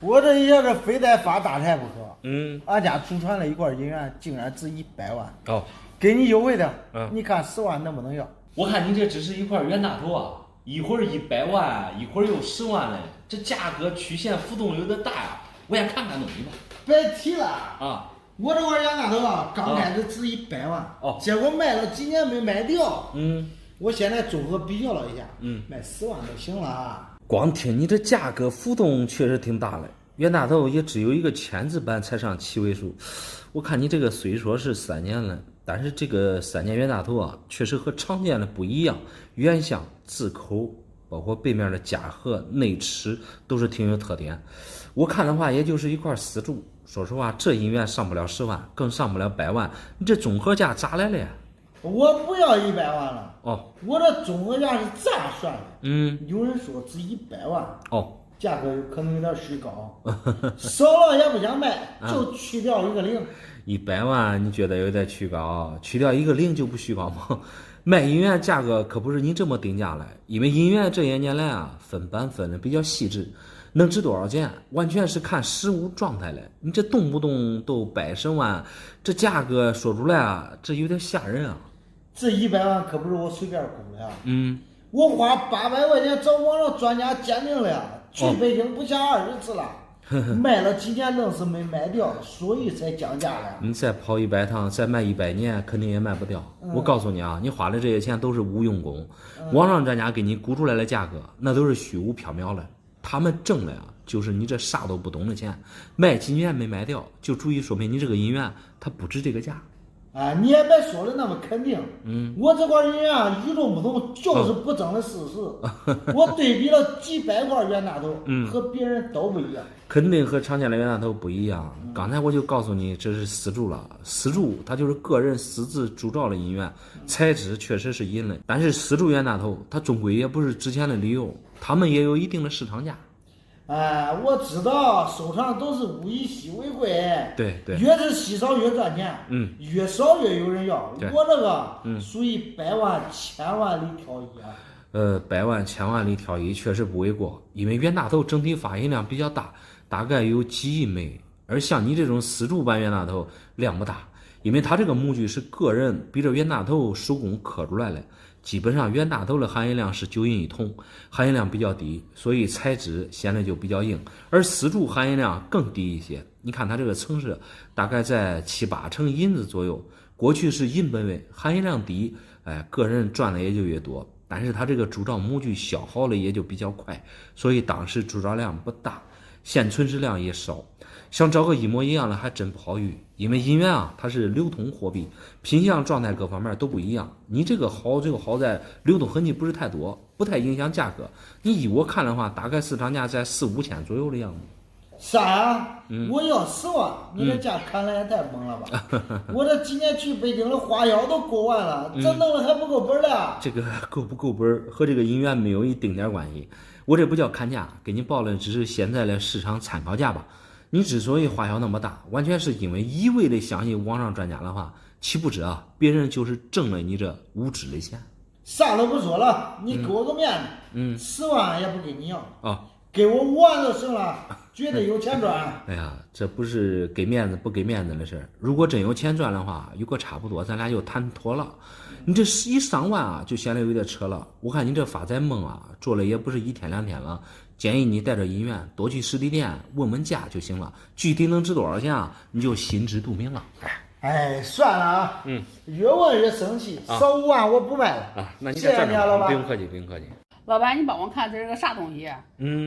我这也是非得发大财不可。俺家祖传了一块银元，竟然值100万。哦，给你优惠的。你看10万能不能要？我看你这只是一块冤大头啊，一会儿100万，一会儿又10万嘞，这价格曲线浮动有点大呀。我先看看东西吧。别提了啊！我这块冤大头啊，刚开始值100万，结果卖了几年没卖掉。我现在综合比较了一下，卖10万都行了啊。光听你这价格浮动确实挺大嘞，冤大头也只有一个签字版才上7位数。我看你这个虽说是3年了，但是这个3年冤大头啊，确实和常见的不一样，原相、字口，包括背面的夹盒、内齿都是挺有特点。我看的话，也就是一块丝竹。说实话，这银元上不了10万，更上不了100万，你这综合价咋来了呀？我不要100万了。我这综合价是咋算的？有人说值100万。价格可能有点虚高，少了也不想卖，就去掉一个零。100万你觉得有点虚高？去掉一个零就不虚高吗？卖银元价格可不是你这么定价来，因为银元这些年来啊，分版分的比较细致，能值多少钱，完全是看实物状态来。你这动不动都110万，这价格说出来啊，这有点吓人啊。这100万可不是我随便估的呀。我花800块钱找网上专家鉴定了呀，去北京不下20次了。卖了几年愣是没卖掉，所以才降价了。你再跑100趟，再卖100年，肯定也卖不掉。我告诉你啊，你花的这些钱都是无用功。网上专家给你估出来的价格，那都是虚无缥缈的。他们挣的呀，就是你这啥都不懂的钱。卖几年没卖掉，就足以说明你这个银元它不值这个价。你也别说的那么肯定。我这块银元啊，与众不同，就是不争的事实。我对比了几百块冤大头，和别人都不一样。肯定和常见的冤大头不一样。刚才我就告诉你，这是丝竹了。丝竹它就是个人私自铸造的银元，材质确实是银的。但是丝竹冤大头，它终归也不是值钱的理由，它们也有一定的市场价。我知道收藏都是物以稀为贵，对，越是稀少越赚钱，越少越有人要。我这个属于百万千万里挑一啊。百万千万里挑一确实不为过，因为冤大头整体发行量比较大，大概有几亿枚，而像你这种丝竹版冤大头量不大，因为它这个模具是个人比这冤大头手工刻出来的。基本上冤大头的含银量是9银1铜，含银量比较低，所以材质显得就比较硬，而丝竹含银量更低一些。你看它这个成色大概在7、8成银子左右，过去是银本位，含银量低，个人赚的也就越多，但是它这个铸造模具消耗的也就比较快，所以当时铸造量不大，现存质量也少。想找个一模一样的还真不好遇，因为银元啊，它是流通货币，品相、状态各方面都不一样。你这个好就好在流动痕迹不是太多，不太影响价格。你依我看的话，大概市场价在4、5千左右的样子。啥呀？我要10万，你这价看来也太猛了吧？我这几年去北京的花销都过完了，这弄了还不够本了。这个够不够本和这个银元没有一丁点关系。我这不叫砍价，给你报的只是现在的市场参考价吧。你之所以花销那么大，完全是因为一味的相信网上专家的话，岂不知啊，别人就是挣了你这无知的钱。啥都不说了，你给我个面子，10万也不给你要啊，给我5万就行了，绝对有钱赚。哎呀，这不是给面子不给面子的事儿。如果真有钱赚的话，有个差不多，咱俩就谈妥了。你这一上万啊，就显得有点扯了。我看你这发财梦啊，做了也不是1天2天了。建议你带着银元多去实体店问问价就行了，具体能值多少钱啊，你就心知肚明了。算了啊，越问越生气，少5万我不卖了啊。那你谢谢你了，老板。不用客气，不用客气。老板，你帮我看这是个啥东西？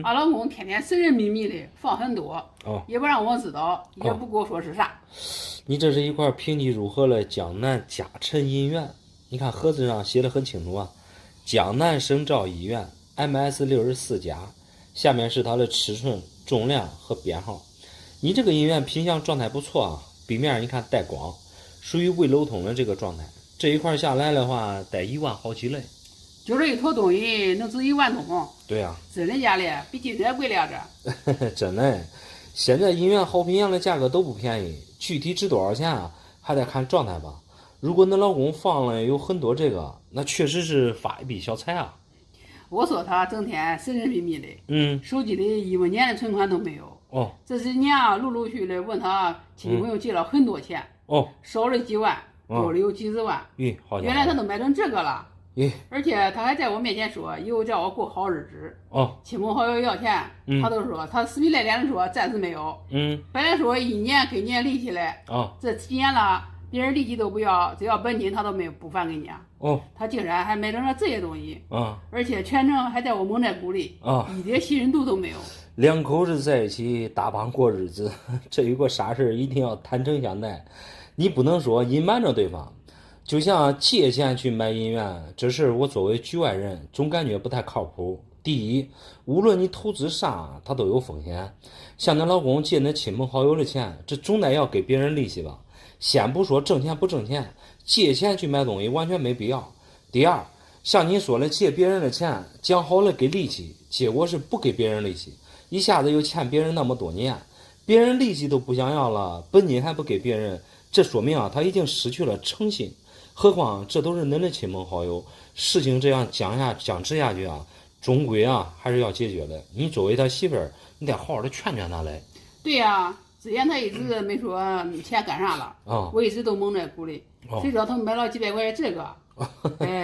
俺老公天天神神秘秘的放很多，也不让我知道，也不跟我说是啥。你这是一块评级如何的江南嘉诚银元，你看盒子上写的很清楚啊，江南省造医院 MS64+。下面是它的尺寸、重量和编号。你这个银元品相状态不错啊，背面你看带光，属于未镂通的这个状态。这一块下来的话，得1万好几嘞。就这一坨东西能值1万多？对呀，真的假的？比金子贵了这。真的，现在银元好品相的价格都不便宜，具体值多少钱啊，还得看状态吧。如果你老公放了有很多这个，那确实是发一笔小财啊。我说他整天神神秘秘的，手机里1文钱的存款都没有，这些年啊，陆陆续续的问他亲戚朋友借了很多钱，少了几万，多了有几十万。原来他都买成这个了。而且他还在我面前说，以后叫我过好日子。亲朋好友要钱，他都说他死皮赖脸的说暂时没有。本来说1年给年利息嘞，这几年了，别人利息都不要，只要本金他都不返给你啊。他竟然还买成了这些东西。而且全程还在我蒙在鼓里，一点信任度都没有。两口子在一起搭帮过日子，这有个啥事一定要坦诚相待，你不能说隐瞒着对方。就像借钱去买姻缘，这事我作为局外人总感觉不太靠谱。第一，无论你投资啥，它都有风险。像你老公借你亲朋好友的钱，这总得要给别人利息吧？先不说挣钱不挣钱，借钱去买东西完全没必要。第二，像你说的借别人的钱，讲好了给利息，结果是不给别人利息，一下子又欠别人那么多年，别人利息都不想要了，本金还不给别人，这说明他已经失去了诚信。何况这都是恁的亲朋好友，事情这样僵持下去终归还是要解决的。你作为他媳妇儿，你得好好的劝劝他嘞。对呀，之前他一直没说钱干啥了，我一直都蒙在鼓里。谁知道他买了几百块钱这个，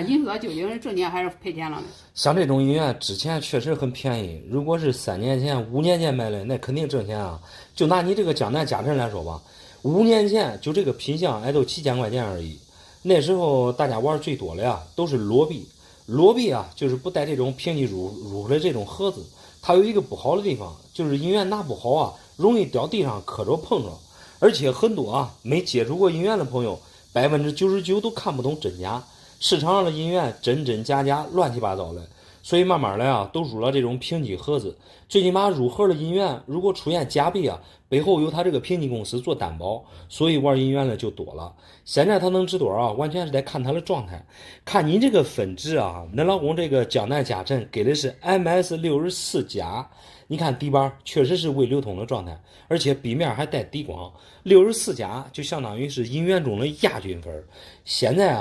你说他究竟是挣钱还是赔钱了呢？像这种姻缘之前确实很便宜，如果是3年前、5年前买的，那肯定挣钱啊。就拿你这个江南家珍来说吧，5年前就这个品相都7000块钱而已。那时候大家玩最多的都是裸币，裸币就是不带这种平底入的这种盒子，它有一个不好的地方，就是姻缘拿不好容易掉地上磕着碰着，而且很多没接触过姻缘的朋友，99%都看不懂真假，市场上的姻缘真真假假乱七八糟的，所以慢慢的都入了这种平底盒子。最起码入盒的姻缘如果出现假币背后有他这个平底公司做担保，所以玩姻缘的就多了。现在他能值多少完全是得看他的状态，看你这个分值恁老公这个江南家珍给的是 MS64加，你看底板确实是未流通的状态，而且壁面还带底光，64加就相当于是姻缘中的亚军分。现在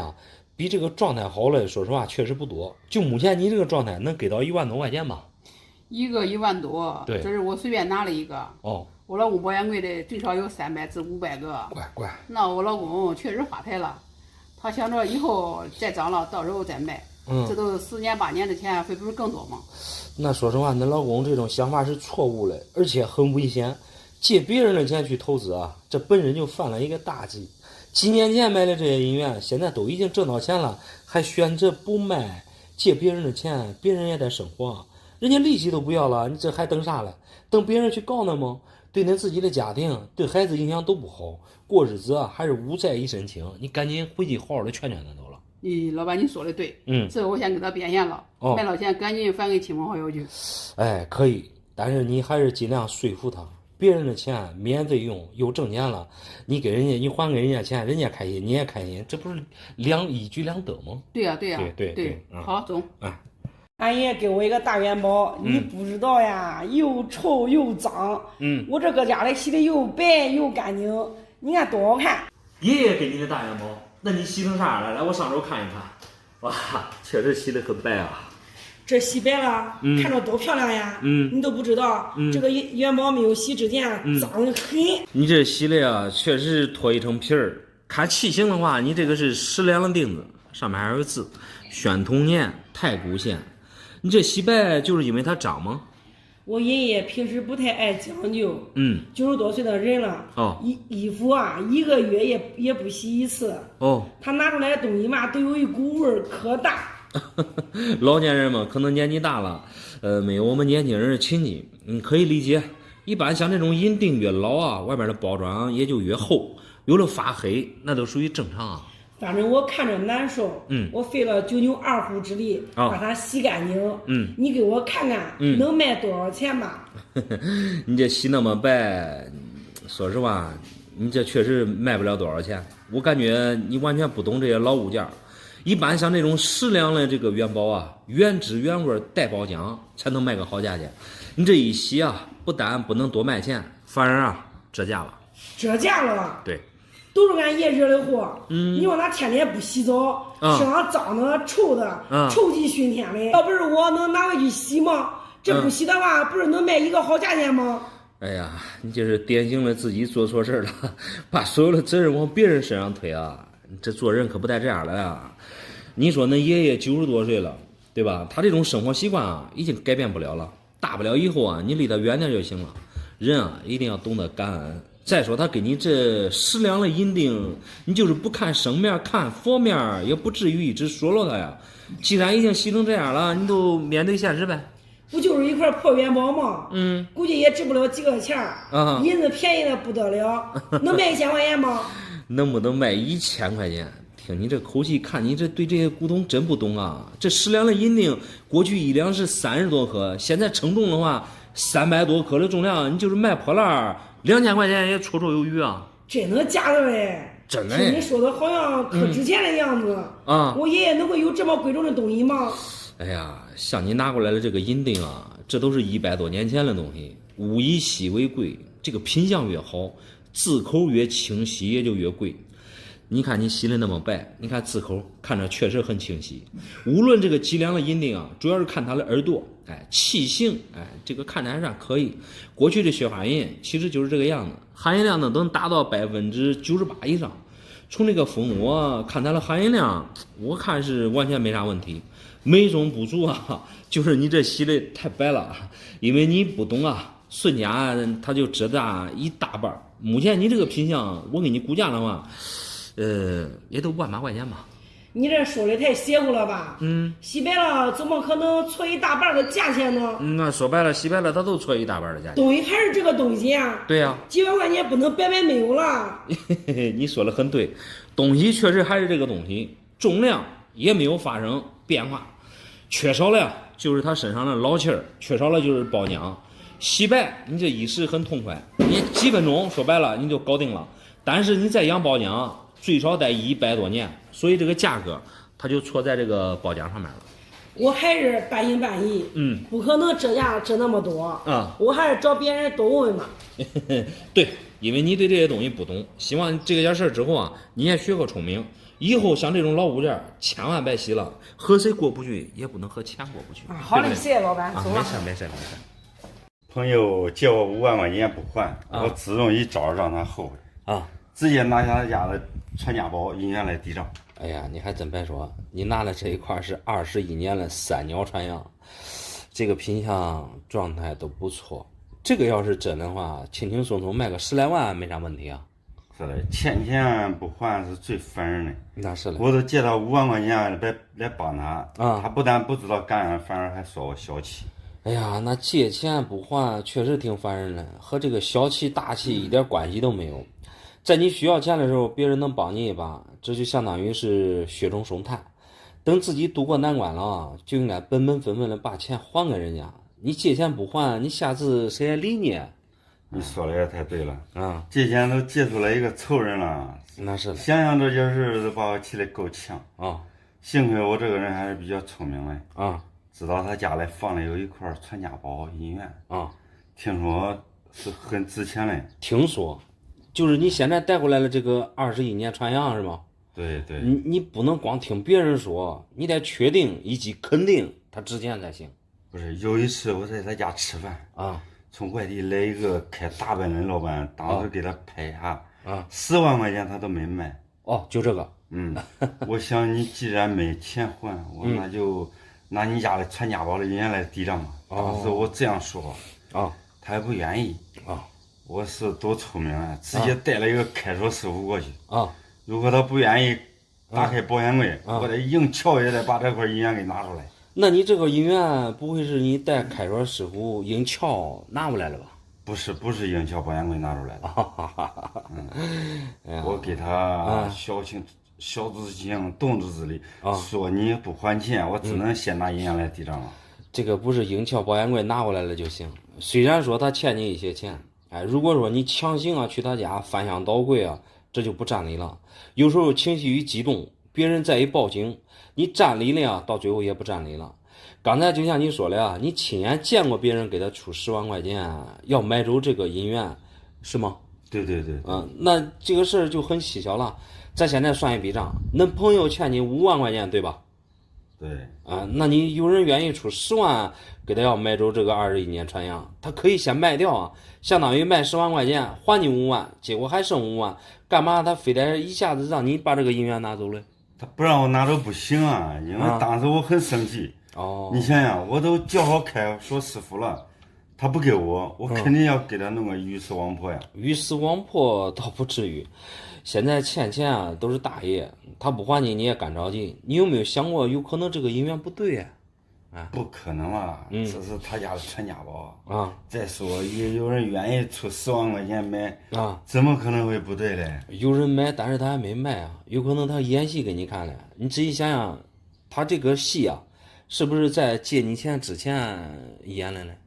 比这个状态好了，说实话确实不多。就目前你这个状态能给到1万多块钱吧？一个1万多，对，这是我随便拿了一个。我老公保险柜的最少有300至500个。乖，那我老公确实发财了，他想着以后再涨了，到时候再卖。这都是10年8年的钱，会不是更多吗？那说实话，恁老公这种想法是错误的，而且很危险。借别人的钱去投资这本身就犯了一个大忌。几年前买的这些姻缘，现在都已经挣到钱了，还选择不卖，借别人的钱，别人也得生活，人家利息都不要了，你这还等啥了？等别人去告呢吗？对你自己的家庭、对孩子影响都不好，过日子还是无债一身轻。你赶紧回去好好的劝劝他都了。老板，你说的对，这我先给他变现了，卖了钱赶紧返给亲朋好友去。可以，但是你还是尽量说服他，别人的钱免费用又挣钱了，你给人家，你还给人家钱，人家开心你也开心，这不是一举两得吗？对呀，对，好，走。俺爷给我一个大元宝，你不知道呀，又臭又脏。我这搁家里洗的又白又干净，你看多好看。爷爷给你的大元宝，那你洗成啥了？来，我上手看一看。哇，确实洗得很白这洗白了，看着多漂亮呀！你都不知道，这个元宝没有洗之前脏得很。你这洗的确实是脱一层皮儿。看器型的话，你这个是10两的钉子，上面还有字，宣统年太谷县。你这洗白就是因为它脏吗？我爷爷平时不太爱讲究，90多岁的人了，衣服1个月也不洗一次，他拿出来的东西嘛都有一股味儿可大。老年人嘛，可能年纪大了，没有我们年轻人亲近，可以理解。一般像这种银锭越老外面的包装也就越厚，有了发黑，那都属于正常反正我看着难受，我费了9牛2虎之力把它洗干净，你给我看看，能卖多少钱吧？你这洗那么白，说实话，你这确实卖不了多少钱。我感觉你完全不懂这些老物件。一般像这种10两的这个元宝原汁原味带包浆才能卖个好价钱。你这一洗不但不能多卖钱，反而折价了。折价了？对。都是俺爷惹的祸，你说他天天不洗澡，身上脏的、臭的，臭气熏天的。要不是我能拿回去洗吗？这不洗的话，不是能卖一个好价钱吗？哎呀，你这是典型的自己做错事了，把所有的责任往别人身上推啊！这做人可不带这样的呀。你说那爷爷90多岁了，对吧？他这种生活习惯啊，已经改变不了了。大不了以后啊，你离他远点就行了。人啊，一定要懂得感恩。再说他给你这适量的银锭，你就是不看生面看佛面，也不至于一直说了他呀。既然已经洗成这样了，你都面对现实呗。不就是一块破元宝吗？估计也值不了几个钱儿。银子便宜的不得了，能卖1000块钱吗？能不能卖1000块钱？听你这口气，看你这对这些古董真不懂啊！这10两的银锭，过去1两是30多克，现在称重的话，300多克的重量，你就是卖破烂，2000块钱也绰绰有余啊！真的假的嘞？真的。听你说的好像可值钱的样子啊！我爷爷能会有这么贵重的东西吗？哎呀，像你拿过来的这个银锭啊，这都是100多年前的东西，物以稀为贵，这个品相越好，字口越清晰也就越贵。你看你洗的那么白，你看字口看着确实很清晰。无论这个几两的银锭啊，主要是看它的耳朵，器型，这个看着还算可以。过去的雪花银其实就是这个样子，含银量呢能达到98%以上。从这个蜂窝看它的含银量，我看是完全没啥问题。美中不足啊，就是你这洗的太白了，因为你不懂啊，瞬间它就遮大一大半。目前你这个品相，我给你估价的话，也都10000块钱吧。你这说的太邪乎了吧？洗白了怎么可能错一大半的价钱呢？那说白了，洗白了它都错一大半的价钱。东西还是这个东西啊。对呀，几万块钱不能白白没有了。你说的很对，东西确实还是这个东西，重量也没有发生变化，缺少了就是它身上的老气儿，缺少了就是包浆。洗白你这一时很痛快，你几分钟说白了你就搞定了，但是你再养包浆最少得100多年，所以这个价格它就错在这个包浆上面了。我还是半信半疑，不可能折价折那么多啊！我还是找别人多问问嘛。对，因为你对这些东西不懂，希望这件事之后啊，你也学个聪明，以后像这种老物件千万别洗了，和谁过不去也不能和钱过不去。好嘞，谢谢老板。没事。朋友借我5万块钱不还，我只用一招让他后悔啊！直接拿下他家的传家宝银元来抵账。哎呀，你还真别说，你拿的这一块是21年的3鸟传样，这个品相状态都不错。这个要是真的话，轻轻松松卖个10来万没啥问题啊。是的，欠钱不还是最烦人的。那是的，我都借他5万块钱来帮他啊，他不但不知道感恩，反而还说我小气。哎呀，那借钱不还确实挺烦人的，和这个小气大气一点关系都没有。在你需要钱的时候，别人能帮你一把，这就相当于是雪中送炭。等自己渡过难关了，就应该本本分分的把钱还给人家。你借钱不还，你下次谁还理你？你说的也太对了啊！借钱都借出来一个仇人了，那是的。想想这件事都把我气得够呛啊！幸亏我这个人还是比较聪明的啊，知道他家里放了有一块传家宝银元啊，听说是很值钱的。听说。就是你现在带回来的这个21年传样是吗？对，你不能光听别人说，你得确定以及肯定它值钱才行。不是，有一次我在他家吃饭啊，从外地来一个开大奔的老板，当时给他拍下啊，10万块钱他都没卖。哦，就这个。我想你既然没钱还，我那就拿你家的传家宝的银元来抵账吧。当时我这样说啊，他也不愿意啊。我是多聪明啊！直接带了一个开锁师傅过去啊。如果他不愿意打开保险柜，我得硬撬也得把这块银元给拿出来。那你这个银元不会是你带开锁师傅硬撬拿过来了吧？不是硬撬保险柜拿出来的。我给他小子情动之之力，说你不还钱，我只能先拿银元来抵账了。这个不是硬撬保险柜拿过来了就行。虽然说他欠你一些钱。如果说你强行去他家翻箱倒柜啊，这就不占理了。有时候情绪一激动，别人再一报警，你占理了呀，到最后也不占理了。刚才就像你说的啊，你亲眼见过别人给他出10万块钱要买走这个银元，是吗？对。那这个事儿就很蹊跷了。咱现在算一笔账，恁朋友欠你5万块钱，对吧？对啊，那你有人愿意出10万给他要买走这个21年传样，他可以先卖掉啊，相当于卖10万块钱还你5万，结果还剩5万，干嘛他非得一下子让你把这个银元拿走嘞？他不让我拿走不行啊，因为当时我很生气。哦，你想想，我都叫好开说师傅了，他不给我肯定要给他弄个鱼死网破呀。鱼死网破倒不至于，现在欠钱啊都是大爷，他不还你也干着急。你有没有想过，有可能这个银元不对呀？不可能啊，这是他家的传家宝啊。再说有人愿意出10万块钱买啊，怎么可能会不对嘞？有人买，但是他还没卖啊，有可能他演戏给你看了。你仔细想想，他这个戏啊，是不是在借你钱之前演的嘞？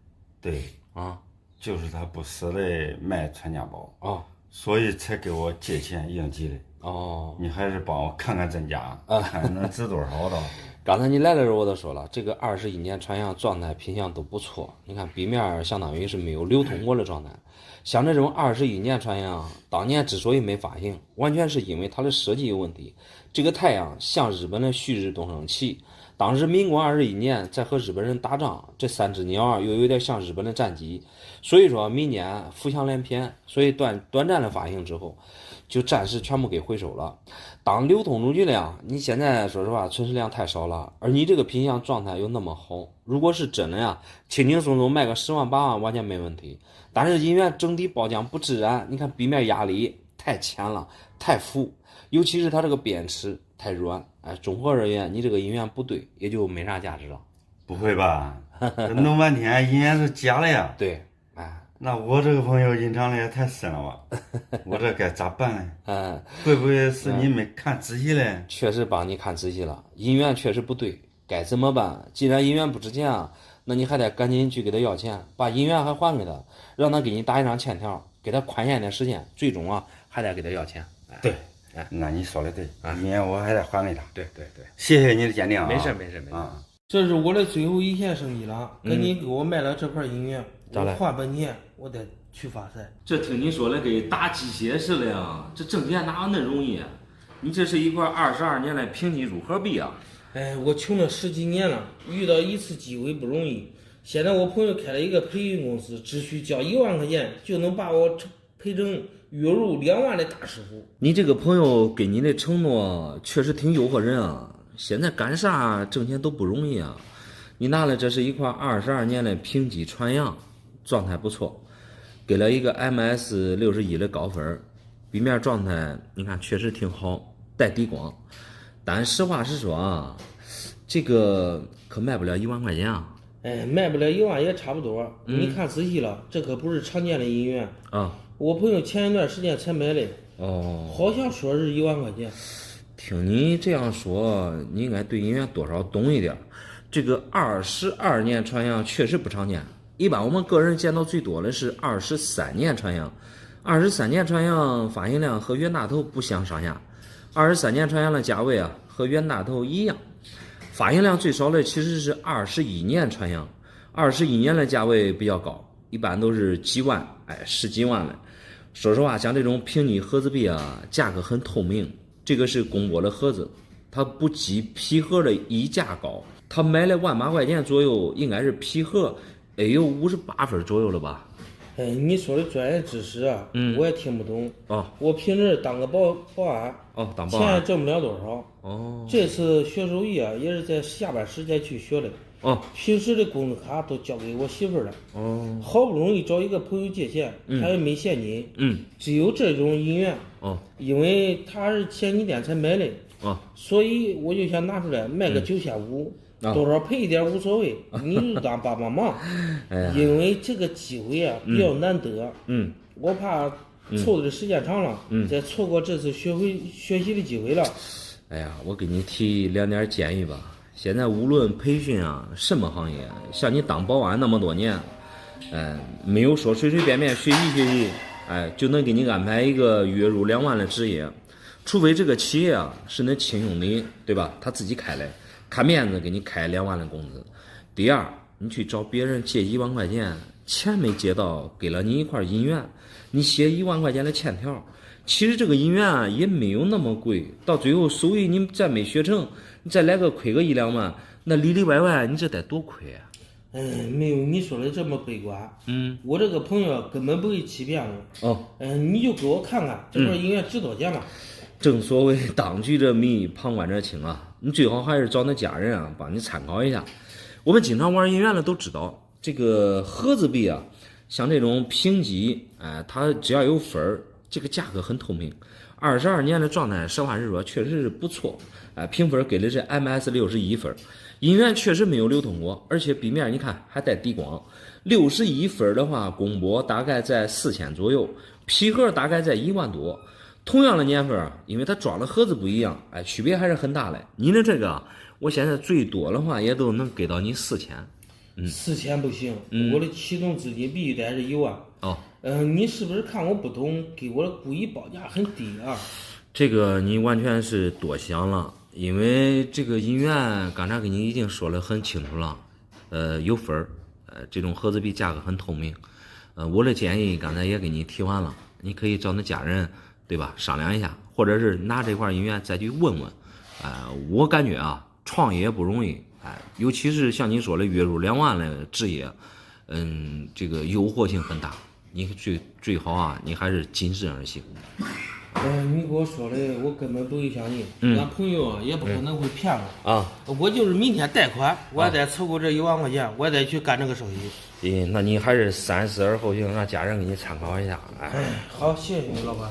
对啊，就是他不舍得卖传家宝啊，所以才给我借钱应急的。哦，你还是帮我看看真假看能值多少的。刚才你来的时候我都说了，这个21年传样状态品相都不错。你看笔面相当于是没有流通过的状态。像这种21年传样，当年之所以没发行，完全是因为它的设计有问题。这个太阳像日本的旭日东升旗，当时民国21年在和日本人打仗，这3只鸟又有点像日本的战机，所以说民间浮想联翩，所以短暂的发行之后，就暂时全部给回收了。当流通出去量，你现在说实话存世量太少了，而你这个品相状态又那么好，如果是真的呀，轻轻松松卖个10万8万完全没问题。但是银元整体包浆不自然，你看笔面压力太浅了，太浮，尤其是它这个边齿太软，综合而言，你这个银元不对，也就没啥价值了。不会吧？弄半天银元是假的呀？对，那我这个朋友隐藏的也太深了吧？我这该咋办呢？会不会是你没看仔细嘞？确实帮你看仔细了，银元确实不对，该怎么办？既然银元不值钱啊，那你还得赶紧去给他要钱，把银元还还给他，让他给你打一张欠条，给他宽限点时间，最终啊还得给他要钱。对，那你说的对，明年我还得还给他。对，谢谢你的鉴定啊！没事啊。这是我的最后一线生意了，跟你给我卖了这块银元，我换本钱，我得去发财。这听你说的跟打鸡血似的呀，这挣钱哪有那容易啊？你这是一块22年来平地如何比啊？哎，我穷了10几年了，遇到一次机会不容易。现在我朋友开了一个培训公司，只需交1万块钱就能把我培成月入2万的大师傅。你这个朋友给你的承诺确实挺诱惑人啊！现在干啥挣钱都不容易啊！你拿了这是一块22年的平基传样，状态不错，给了一个 MS61的高分，笔面状态你看确实挺好，带底光。但实话实说啊，这个可卖不了1万块钱啊！哎，卖不了1万也差不多。你看仔细了，这可不是常见的银元啊！我朋友前一段时间才买的，好像说是1万块钱。听你这样说，你应该对银元多少懂一点。这个22年传样确实不常见，一般我们个人见到最多的是23年传样。23年传样发行量和袁大头不相上下，23年传样的价位啊和袁大头一样。发行量最少的其实是21年传样，21年的价位比较高，一般都是几万，10几万的。说实话，像这种平基盒子币啊，价格很透明。这个是公播的盒子，它不及皮盒的溢价高，他买了1万8块钱左右，应该是皮盒，有58分左右了吧？哎，你说的专业知识啊，我也听不懂。我平时当个保安，当保安，钱也挣不了多少。这次学手艺啊，也是在下班时间去学的。平时的工资卡都交给我媳妇了。好不容易找一个朋友借钱，他也没现金。只有这种银元。因为他是前几天才买的。所以我就想拿出来卖个9500，多少赔一点无所谓，你就当帮忙。因为这个机会啊比较难得。我怕凑的时间长了，再错过这次学习的机会了。哎呀，我给你提2点建议吧。现在无论培训啊什么行业，像你当保安那么多年，没有说随随便便学习，就能给你安排一个月入2万的职业，除非这个企业啊是那亲兄弟，对吧？他自己开的，看面子给你开2万的工资。第二，你去找别人借1万块钱，钱没借到，给了你一块银元，你写1万块钱的欠条。其实这个医院啊也没有那么贵，到最后收益你再没学成，你再来个亏个1、2万，那里里外外你这得多亏啊！没有你说的这么悲观。我这个朋友根本不会欺骗我。你就给我看看这块医院值多钱吧。正所谓当局者迷，旁观者清啊！你最好还是找那家人啊帮你参考一下。我们经常玩医院的都知道，这个盒子币啊，像这种评级，它只要有分儿。这个价格很透明，22年的状态，实话实说，确实是不错。评分给的是 MS61分，医院确实没有流通过，而且壁面你看还带底光。61分的话，公玻大概在4000左右，皮盒大概在1万多。同样的年份，因为它装的盒子不一样，区别还是很大的。你的这个，我现在最多的话也都能给到你4000。4000不行，我的启动资金必须得是1万。你是不是看我不懂，给我故意报价很低啊？这个你完全是多想了，因为这个医院刚才给你已经说得很清楚了，有分儿，这种盒子币价格很透明。我的建议刚才也给你提完了，你可以找那家人，对吧？商量一下，或者是拿这块医院再去问问。我感觉啊，创业不容易，尤其是像你说的月入2万的职业，这个诱惑性很大。你最好啊，你还是谨慎而行。你给我说的，我根本不会相信。俺朋友啊，也不可能会骗我啊。我就是明天贷款，我还得凑够这1万块钱，我还得去干这个手续。那你还是三思而后行，让家人给你参考一下。好，谢谢你，老板。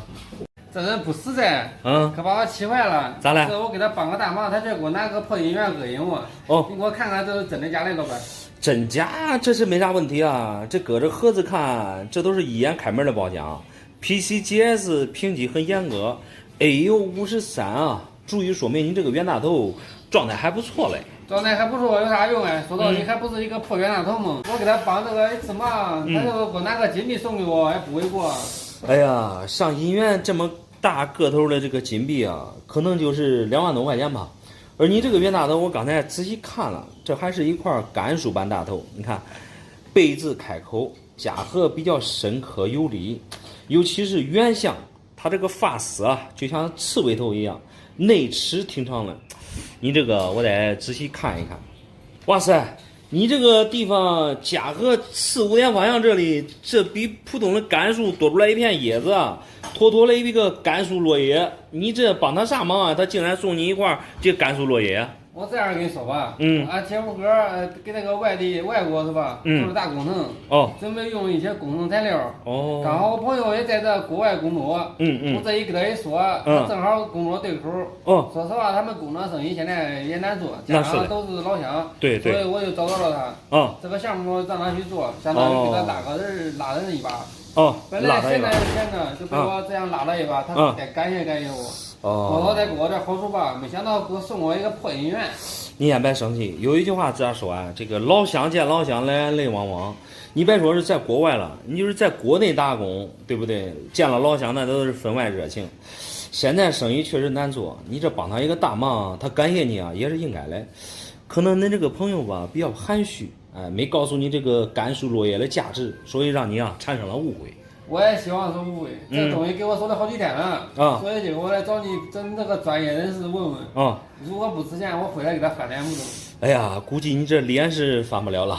这人不实在，可把我气坏了。咋了？这我给他帮个大忙，他这给我拿个破医院讹人我。你给我看看，这是真的假的，老板？真假这是没啥问题啊，这搁着盒子看，这都是一眼开门的褒奖。PCGS 评级很严格 ，AU53啊，足以说明你这个冤大头状态还不错嘞。状态还不错，有啥用啊？说到底还不是一个破冤大头吗？我给他帮这个一次忙，他就给我拿个金币送给我，还不为过。哎呀，上医院这么大个头的这个金币啊，可能就是2万多块钱吧。而你这个冤大头，我刚才仔细看了，这还是一块甘肃版大头。你看，贝字开口，夹合比较深刻有力，尤其是圆相，它这个发丝啊，就像刺猬头一样，内齿挺长的。你这个我得仔细看一看。哇塞，你这个地方夹合4、5点方向这里，这比普通的甘肃多出来一片叶子啊，妥妥的一个甘肃落叶。你这帮他啥忙啊？他竟然送你一块这甘肃落叶。我这样跟你说吧，俺铁五哥给那个外国是吧，做了大工程，准备用一些工程材料，刚好我朋友也在这国外工作，我这一给他一说，他正好工作对口，说实话，他们工程生意现在也难做，加上都是老乡，对，所以我就找到了他，这个项目让他去做，相当于给他拉人一把，本来现在钱呢就被我这样拉了一把，他得感谢我。多少再给我点好处吧，没想到给我送我一个破医院。你先别生气，有一句话咋说啊？这个老乡见老乡，来来往往。你别说是在国外了，你就是在国内打工，对不对？见了老乡那都是分外热情。现在生意确实难做，你这帮他一个大忙，他感谢你啊，也是应该的。可能你这个朋友吧比较含蓄，没告诉你这个甘肃落叶的价值，所以让你啊产生了误会。我也希望是误会，这东西给我说了好几天了，所以就我来找你整这个专业人士问问。如果不值钱，我回来给他翻脸不中。哎呀，估计你这脸是翻不了了。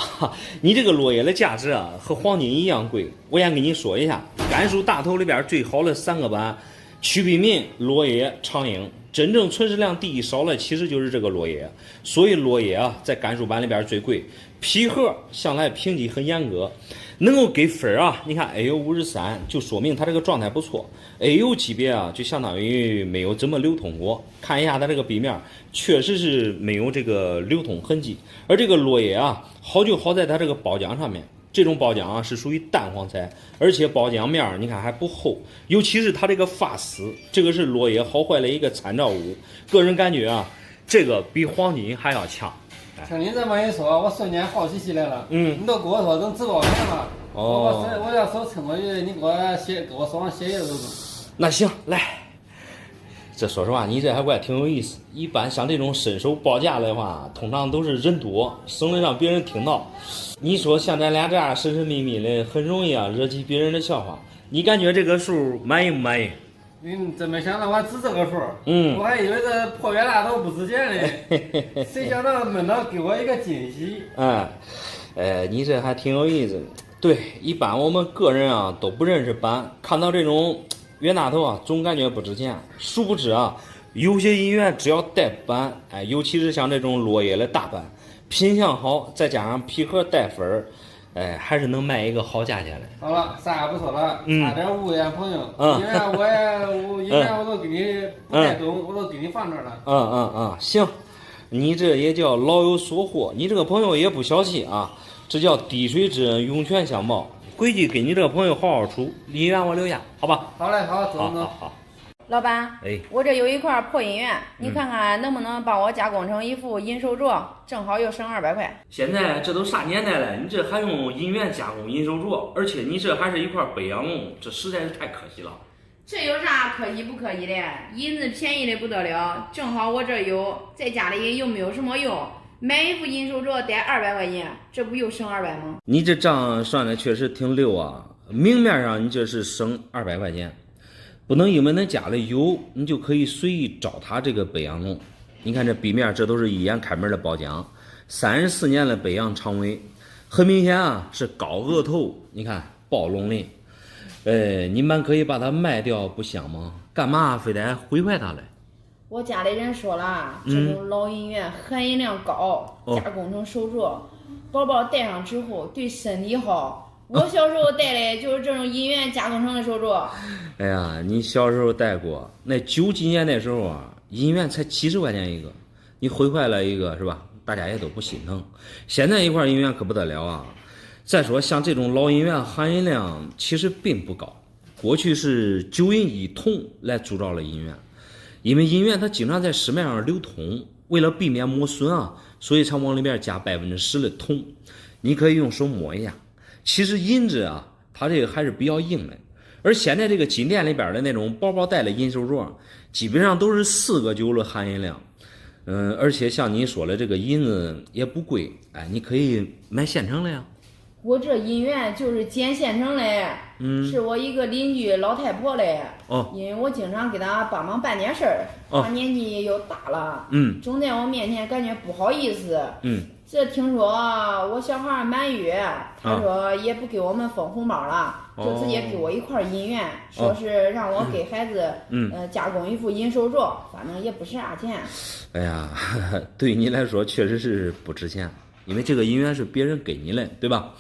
你这个落叶的价值啊，和黄金一样贵。我先跟你说一下，甘肃大头里边最好的3个版：曲避敏、落叶、长缨。真正存世量第一少的其实就是这个落叶，所以落叶啊在甘肃版里边最贵。皮盒向来评级很严格，能够给分啊，你看 AU53 就说明它这个状态不错。AU 级别啊就相当于没有怎么流通过，看一下它这个壁面确实是没有这个流通痕迹。而这个落叶啊好就好在它这个包浆上面，这种包浆啊是属于淡黄材，而且包浆面你看还不厚，尤其是它这个发丝，这个是落叶好坏的一个参照物。个人感觉啊，这个比黄金还要强。听你这么一说，我瞬间好奇起来了。你都跟我说能值多少钱了？我要手撑过去，你给我手上写一个都中。那行，来。这说实话，你这还怪挺有意思。一般像这种伸手报价的话，通常都是人多，省得让别人听到。你说像咱俩这样神神秘秘的，很容易啊惹起别人的笑话。你感觉这个数满意不满意？真没想到我值这个数。我还以为这破冤大头不值钱嘞，谁想到闷到给我一个惊喜。你这还挺有意思。对，一般我们个人啊都不认识板，看到这种冤大头啊，总感觉不值钱。殊不知啊，有些银元只要带板，尤其是像这种落叶的大板，品相好，再加上皮壳带粉儿。还是能卖一个好价钱的。好了，啥也不说了，差点误会朋友。因为我都给你不太懂，我都给你放这儿了。行，你这也叫老有所获，你这个朋友也不小气啊，这叫滴水之恩，涌泉相报。回去跟你这个朋友好好处，银元我留下，好吧？好嘞，好，走。好。老板，我这有一块破银元，你看看能不能帮我加工成一副银手镯，正好又省200块。现在这都啥年代了，你这还用银元加工银手镯，而且你这还是一块北洋龙，这实在是太可惜了。这有啥可惜不可惜的？银子便宜的不得了，正好我这有，在家里又没有什么用，买一副银手镯得200块钱，这不又省200吗？你这账算的确实挺溜啊，明面上你这是省200块钱。不能因为恁家里有，你就可以随意找他这个北洋龙。你看这壁面，这都是一眼开门的褒奖，34年的北洋长尾，很明显啊是高额头。你看暴龙鳞，你们可以把它卖掉，不香吗？干嘛非得毁坏它嘞？我家里人说了，这种老银元含银量高，加工成手镯，宝宝戴上之后对身体好。我小时候戴的就是这种银元加工成的手镯。哎呀，你小时候戴过？那90几年那时候啊，银元才几十块钱一个，你毁坏了一个是吧？大家也都不心疼。现在一块银元可不得了啊！再说像这种老银元含银量其实并不高，过去是9银1铜来铸造了银元，因为银元它经常在市面上流通，为了避免磨损啊，所以才往里面加10%的铜。你可以用手摸一下。其实银子啊，它这个还是比较硬的，而现在这个金店里边的那种包包带的银手镯，基本上都是4个9的含银量。而且像你说的这个银子也不贵，你可以买现成的呀。我这银元就是捡现成的，是我一个邻居老太婆的。因为我经常给她帮忙办点事儿，她年纪又大了，总在我面前感觉不好意思。这听说我小孩满月，他说也不给我们分红包了，就直接给我一块银元，说是让我给孩子加工一副银手镯，反正也不是啥钱。哎呀，对你来说确实是不值钱，因为这个银元是别人给你的，对吧？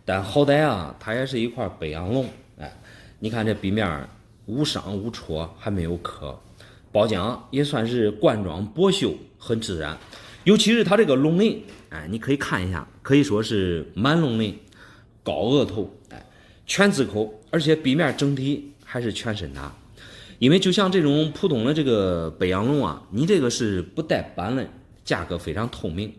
但好歹啊，它也是一块北洋龙。你看这壁面无伤无戳，还没有磕，褒奖也算是冠装剥绣，很自然。尤其是它这个龙鳞，你可以看一下，可以说是满龙鳞，高额头，全字口，而且壁面整体还是全深大。因为就像这种普通的这个北洋龙啊，你这个是不带板的，价格非常透明。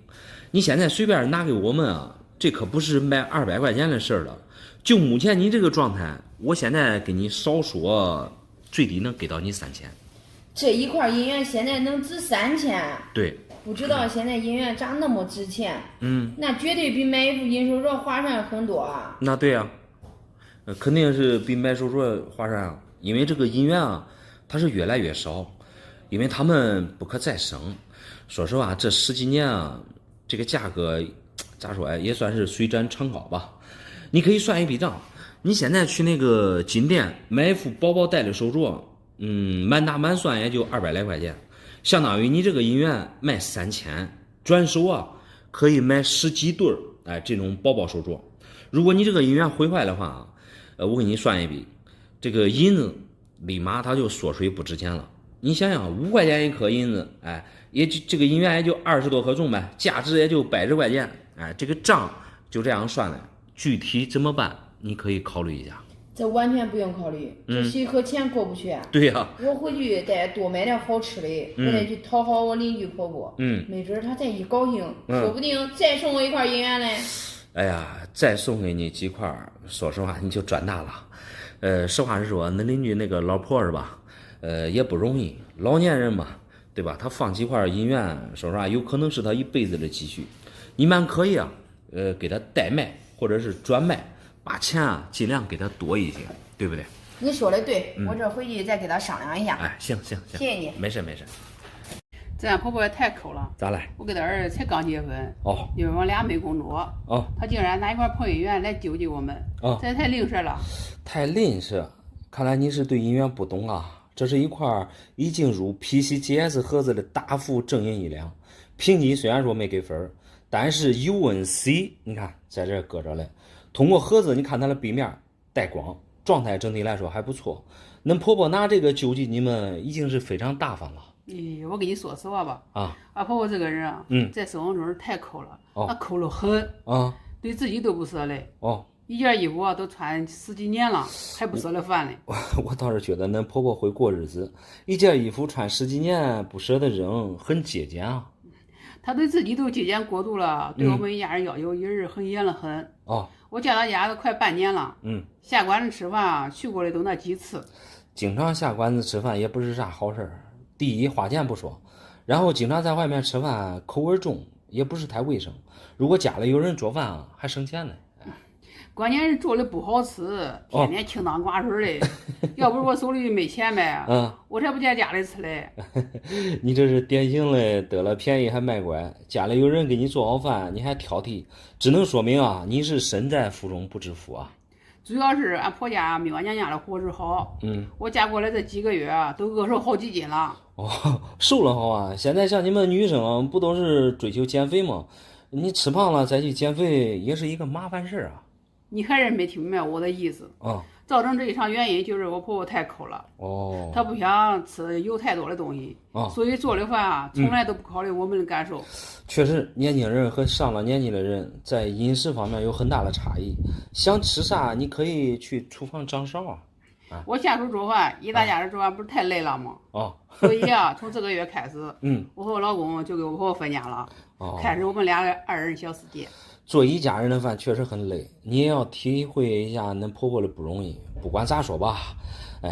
你现在随便拿给我们啊，这可不是卖200块钱的事儿了。就目前你这个状态，我现在给你少说，最低能给到你3000。这一块银元现在能值3000？对。不知道现在银元咋那么值钱？那绝对比买一副银手镯划算很多啊。那对啊，肯定是比买手镯划算啊。因为这个银元啊，它是越来越少，因为他们不可再生。说实话，这10几年啊，这个价格咋说也算是水涨船高吧。你可以算一笔账，你现在去那个金店买一副宝宝戴的手镯，满打满算也就200来块钱。相当于你这个银元卖3000，转手啊可以买10几对这种宝宝手镯。如果你这个银元毁坏的话，我给你算一笔，这个银子立马它就缩水不值钱了。你想想，5块钱一颗银子，也就这个银元也就20多克重呗，价值也就100块钱，这个账就这样算的。具体怎么办，你可以考虑一下。这完全不用考虑，这谁和钱过不去？对呀，我回去再多买点好吃的，我得去讨好我邻居婆婆。没准他再一高兴，说不定再送我一块银元嘞。哎呀，再送给你几块，说实话你就赚大了。实话实说，那邻居那个老婆是吧？也不容易，老年人嘛，对吧？他放几块银元，说实话有可能是他一辈子的积蓄。你们可以啊，给他代卖或者是转卖。把钱啊尽量给他多一些，对不对？你说的对，我这回去再给他商量一下。哎，行，谢谢你。没事。这俺婆婆也太抠了。咋来？我跟她儿子才刚结婚，因为我俩没工作，她竟然拿一块破音源来纠集我们，这太吝啬了。太吝啬，看来你是对音源不懂啊。这是一块已经入 PCGS 盒子的大幅正音1两，评级虽然说没给分，但是 UNC 你看在这搁着嘞。通过盒子你看它的壁面带光，状态整体来说还不错。恁婆婆拿这个救济你们已经是非常大方了。我跟你说实话吧，俺婆婆这个人啊，在生活中是太抠了，她抠了很，对自己都不舍嘞。一件衣服都穿10几年了，还不舍得换嘞。我倒是觉得恁婆婆会过日子，一件衣服穿10几年不舍得扔，很节俭啊。她对自己都节俭过度了，对我们一家人要求也是很严了很。我见她家都快半年了，下馆子吃饭去过的都那几次。经常下馆子吃饭也不是啥好事儿。第一花钱不说，然后经常在外面吃饭口味重，也不是太卫生。如果家里有人做饭啊，还省钱呢。关键是做的不好吃，天天清汤寡水的。要不是我手里没钱呗，我才不在家里吃嘞。你这是典型的得了便宜还卖乖，家里有人给你做好饭你还挑剔，只能说明啊你是身在福中不知福啊。主要是俺婆家没俺娘家的伙食好，我嫁过来这几个月都饿瘦好几斤了。瘦了好啊！现在像你们女生不都是追求减肥吗？你吃胖了再去减肥也是一个麻烦事啊。你还是没听明白我的意思。造成这一场原因就是我婆婆太抠了。她不想吃油太多的东西，所以做的饭啊从来都不考虑我们的感受。确实，年轻人和上了年纪的人在饮食方面有很大的差异。想吃啥，你可以去厨房掌勺啊。我下手做饭，一大家人做饭不是太累了吗？所以啊，从这个月开始，我和我老公就给我婆婆分家了，开始我们俩2人小世界。做一家人的饭确实很累，你也要体会一下恁婆婆的不容易。不管咋说吧，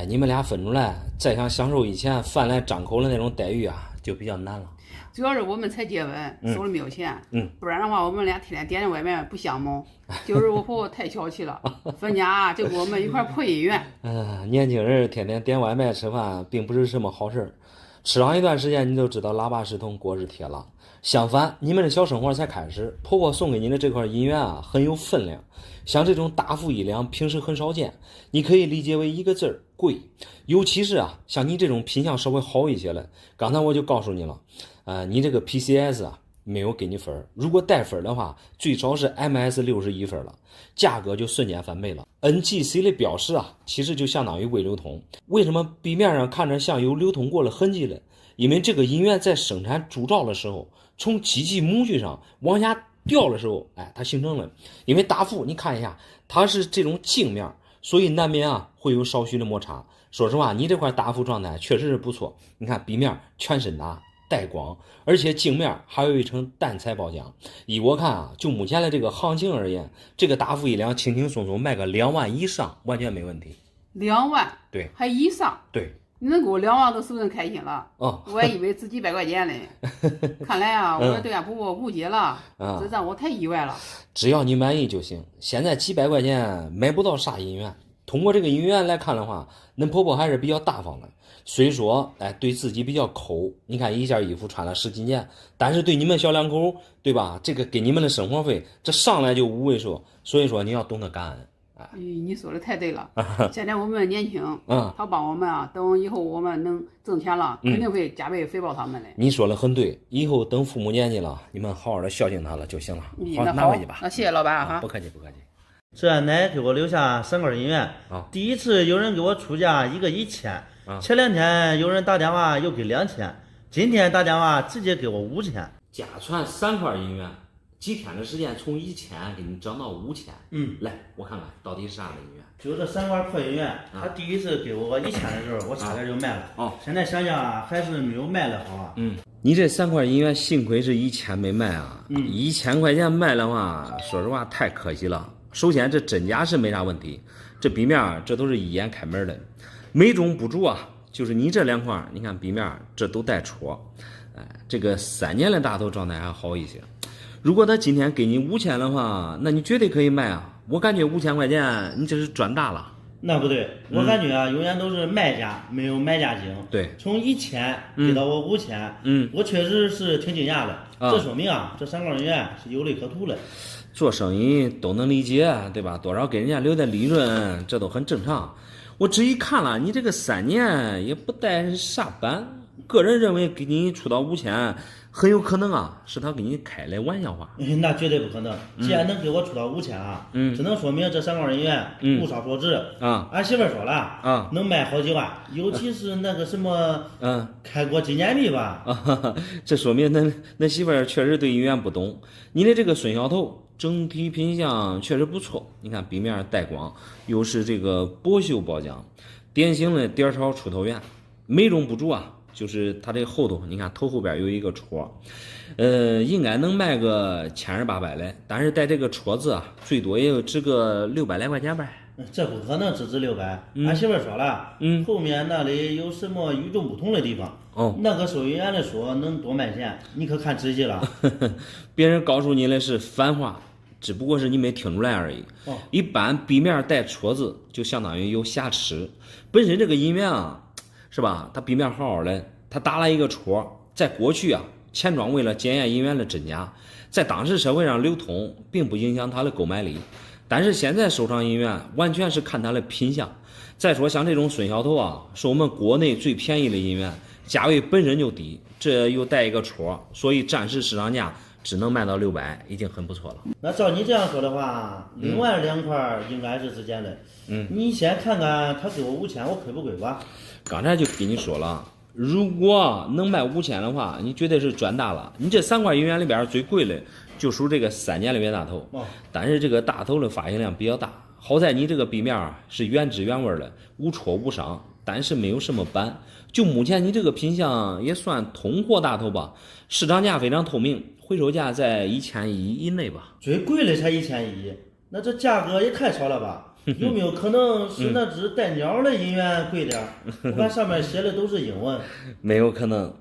你们俩分出来，再想享受以前饭来张口的那种待遇啊，就比较难了。主要是我们才结婚，手里没有钱，不然的话我们俩天天点在外面不香吗？就是我婆婆太小气了，分家就给我们一块破音源。年轻人天天点外卖吃饭，并不是什么好事。吃上一段时间，你就知道喇叭石头过日铁了。相反，你们的小生活才开始，婆婆送给你的这块银元啊，很有分量。像这种大幅1两，平时很少见，你可以理解为一个字儿：贵。尤其是啊，像你这种品相稍微好一些的，刚才我就告诉你了，你这个 PCS 啊没有给你分，如果带分的话，最少是 MS61分了，价格就瞬间翻倍了。NGC 的标识啊，其实就相当于未流通。为什么壁面上看着像有流通过的痕迹的？因为这个银元在生产铸造的时候，从机器模具上往下掉的时候，它形成了。因为大幅你看一下，它是这种镜面，所以难免啊会有少许的摩擦。说实话，你这块大幅状态确实是不错。你看壁面全身大，带光，而且镜面还有一层淡彩包浆。依我看啊，就目前的这个行情而言，这个大幅1两轻轻松松卖个2万以上，完全没问题。2万？对，还以上？对。你能给我2万都是不是开心了？我还以为值几百块钱嘞。看来啊，我对俺婆婆误解了，这让我太意外了。只要你满意就行。现在几百块钱买不到啥银元。通过这个银元来看的话，恁婆婆还是比较大方的。虽说对自己比较抠，你看一件衣服穿了10几年，但是对你们小两口，对吧？这个给你们的生活费，这上来就5位数，所以说你要懂得感恩。你说的太对了。现在我们年轻，他帮我们啊，等以后我们能挣钱了，肯定会加倍回报他们的。你说的很对，以后等父母年纪了，你们好好的孝敬他了就行了。好，拿回去吧。那谢谢老板哈。不客气不客气。这俺奶给我留下3块银元，第一次有人给我出价一个1000，前2天有人打电话又给2000，今天打电话直接给我5000，家传3块银元。几天的时间从1000给你涨到5000，来我看看到底是啥的银元。就这3块破银元，他第一次给我1000的时候，我差点就卖了。现在想想还是没有卖的好啊。你这3块银元幸亏是1000没卖啊，1000块钱卖的话，说实话太可惜了。首先这真假是没啥问题，这壁面这都是一眼开门的，美中不足啊，就是你这2块，你看壁面这都带戳，这个3年的大头状态还好一些。如果他今天给你5000的话，那你绝对可以卖啊！我感觉5000块钱你这是赚大了。那不对，我感觉啊，永远都是卖家没有买家精。对，从1000给到我5000，我确实是挺惊讶的。这说明啊，这三高人员是有利可图的。做生意都能理解，对吧？多少给人家留点利润，这都很正常。我只一看了，你这个3年也不带啥班，个人认为给你出到5000，很有可能啊，是他给你开的玩笑话。那绝对不可能。既然能给我出到5000啊，只能说明这三高人员物超所值啊。俺媳妇说了啊，能卖好几万，尤其是那个什么开过纪念币吧。这说明恁媳妇确实对音乐不懂。你的这个孙小头整体品相确实不错，你看壁面带光，又是这个薄绣包浆，典型的点朝出头圆。美中不足啊，就是它这后头，你看头后边有一个戳，应该能卖个1200-800来，但是带这个戳字啊，最多也就值个600来块钱呗。这不可能只值600，俺媳妇说了，后面那里有什么与众不同的地方。那个收银员的说能多卖钱，你可看仔细了。别人告诉你的是反话，只不过是你没听出来而已。一般壁面带戳字就相当于有瑕疵，本身这个银元啊，是吧？它壁面好好的，它打了一个戳，在过去啊，钱庄为了检验银元的真假，在当时社会上流通，并不影响它的购买力。但是现在收藏银元完全是看它的品相。再说像这种孙小头啊，是我们国内最便宜的银元，价位本身就低，这又带一个戳，所以暂时市场价只能卖到600，已经很不错了。那照你这样说的话，另外2块应该是值钱的。你先看看他给我5000，我亏不亏吧？刚才就跟你说了，如果能卖5000的话，你绝对是赚大了。你这3块银元里边最贵的就属这个3年的冤大头，但是这个大头的发行量比较大，好在你这个壁面是原汁原味的，无戳无伤，但是没有什么斑。就目前你这个品相也算通货大头吧，市场价非常透明，回收价在1100以内吧。最贵的才1100，那这价格也太少了吧？有没有可能是那只带鸟的银元贵点？我看上面写的都是英文。没有可能，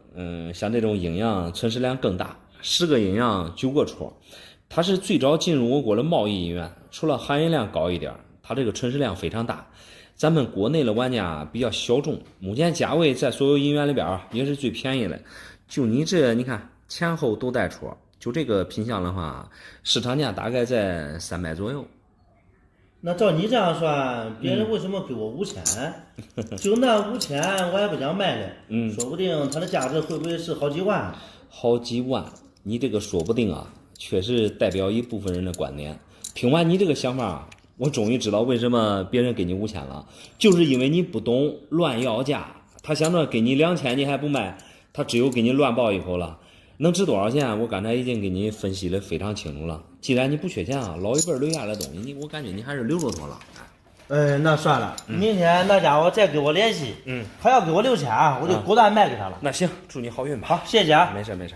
像这种阴阳存世量更大，10个阴阳9个戳，它是最早进入我国的贸易银元，除了含银量高一点，它这个存世量非常大。咱们国内的玩家比较小众，目前价位在所有银元里边也是最便宜的。就你这，你看前后都带戳，就这个品相的话，市场价大概在300左右。那照你这样算，别人为什么给我5000？就那5000，我也不想卖了。说不定它的价值会不会是好几万？好几万，你这个说不定啊，确实代表一部分人的观点。听完你这个想法，我终于知道为什么别人给你5000了，就是因为你不懂乱要价。他想着给你2000，你还不卖，他只有给你乱报一口了。能值多少钱？我刚才已经给你分析的非常清楚了。既然你不缺钱啊，老一辈留下来的东西，我感觉你还是留着妥了。那算了，明天那家伙再给我联系，他要给我6000啊，我就果断卖给他了。那行，祝你好运吧。好，谢谢啊。没事没事。